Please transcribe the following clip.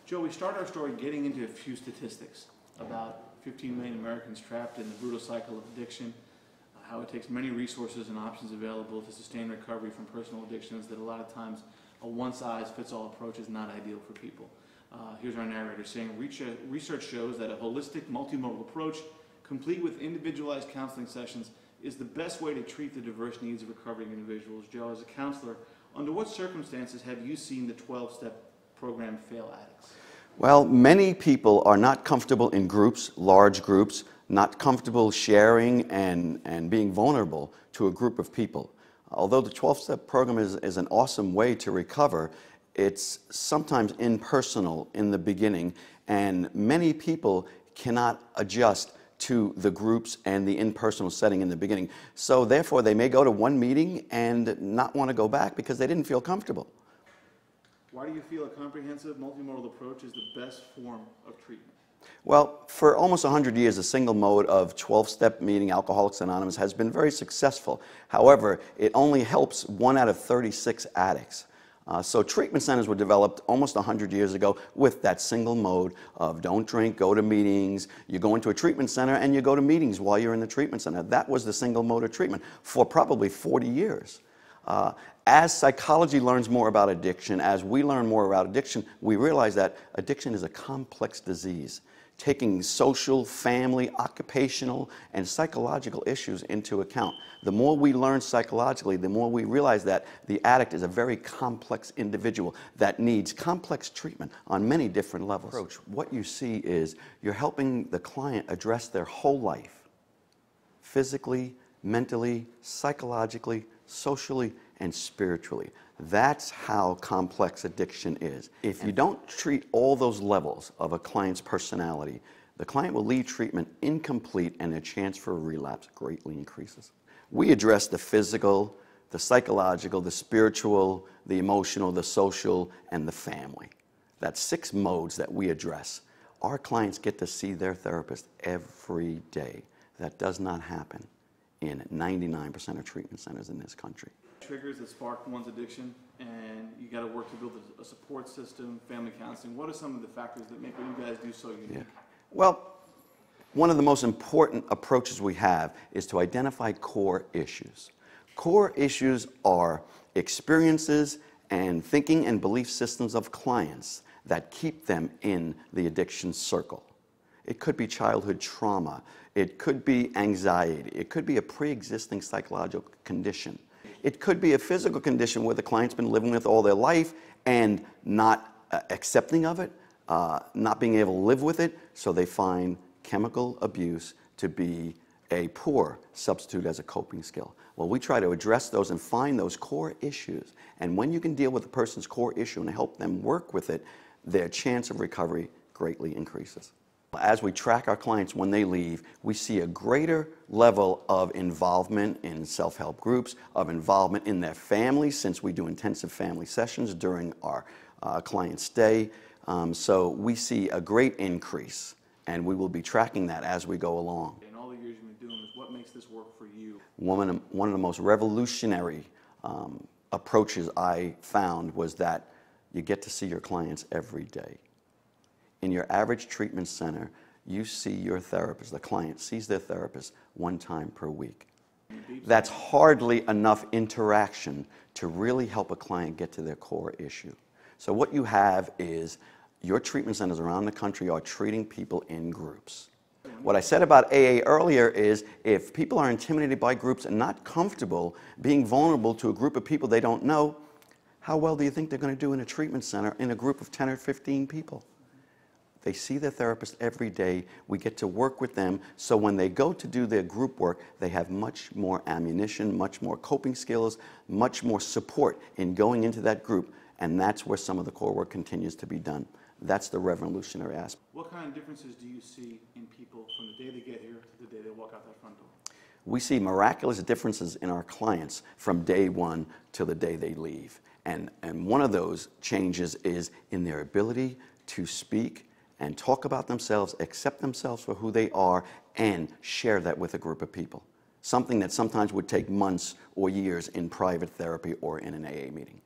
Joe, we start our story getting into a few statistics about 15 million Americans trapped in the brutal cycle of addiction, how it takes many resources and options available to sustain recovery from personal addictions, that a lot of times a one-size-fits-all approach is not ideal for people. Here's our narrator saying, research shows that a holistic, multimodal approach, complete with individualized counseling sessions, is the best way to treat the diverse needs of recovering individuals. Joe, as a counselor, under what circumstances have you seen the 12-step program fail addicts? Well, many people are not comfortable in groups, large groups, not comfortable sharing and being vulnerable to a group of people. Although the 12-step program is an awesome way to recover, it's sometimes impersonal in the beginning, and many people cannot adjust to the groups and the impersonal setting in the beginning. So therefore, they may go to one meeting and not want to go back because they didn't feel comfortable. Why do you feel a comprehensive, multimodal approach is the best form of treatment? Well, for almost 100 years, a single mode of 12-step meeting, Alcoholics Anonymous, has been very successful. However, it only helps 1 out of 36 addicts. So treatment centers were developed almost 100 years ago with that single mode of don't drink, go to meetings. You go into a treatment center and you go to meetings while you're in the treatment center. That was the single mode of treatment for probably 40 years. As psychology learns more about addiction, as we learn more about addiction, we realize that addiction is a complex disease, taking social, family, occupational, and psychological issues into account. The more we learn psychologically, the more we realize that the addict is a very complex individual that needs complex treatment on many different levels. What you see is you're helping the client address their whole life, physically, mentally, psychologically, socially, and spiritually. That's how complex addiction is. If you don't treat all those levels of a client's personality, the client will leave treatment incomplete and their chance for a relapse greatly increases. We address the physical, the psychological, the spiritual, the emotional, the social, and the family. That's 6 modes that we address. Our clients get to see their therapist every day. That does not happen in 99% of treatment centers in this country. Triggers that spark one's addiction, and you got to work to build a support system, family counseling. What are some of the factors that make what you guys do so unique? Yeah. Well, one of the most important approaches we have is to identify core issues. Core issues are experiences and thinking and belief systems of clients that keep them in the addiction circle. It could be childhood trauma. It could be anxiety. It could be a pre-existing psychological condition. It could be a physical condition where the client's been living with all their life and not accepting of it, not being able to live with it, so they find chemical abuse to be a poor substitute as a coping skill. Well, we try to address those and find those core issues. And when you can deal with a person's core issue and help them work with it, their chance of recovery greatly increases. As we track our clients when they leave, we see a greater level of involvement in self-help groups, of involvement in their families, since we do intensive family sessions during our client stay. So we see a great increase, and we will be tracking that as we go along. In all the years you've been doing this, what makes this work for you? One of the most revolutionary approaches I found was that you get to see your clients every day. In your average treatment center, you see your therapist, the client sees their therapist 1 time per week. That's hardly enough interaction to really help a client get to their core issue. So what you have is your treatment centers around the country are treating people in groups. What I said about AA earlier is if people are intimidated by groups and not comfortable being vulnerable to a group of people they don't know, how well do you think they're going to do in a treatment center in a group of 10 or 15 people? They see their therapist every day. We get to work with them, so when they go to do their group work, they have much more ammunition, much more coping skills, much more support in going into that group, and that's where some of the core work continues to be done. That's the revolutionary aspect. What kind of differences do you see in people from the day they get here to the day they walk out that front door? We see miraculous differences in our clients from day 1 to the day they leave. And one of those changes is in their ability to speak and talk about themselves, accept themselves for who they are, and share that with a group of people. Something that sometimes would take months or years in private therapy or in an AA meeting.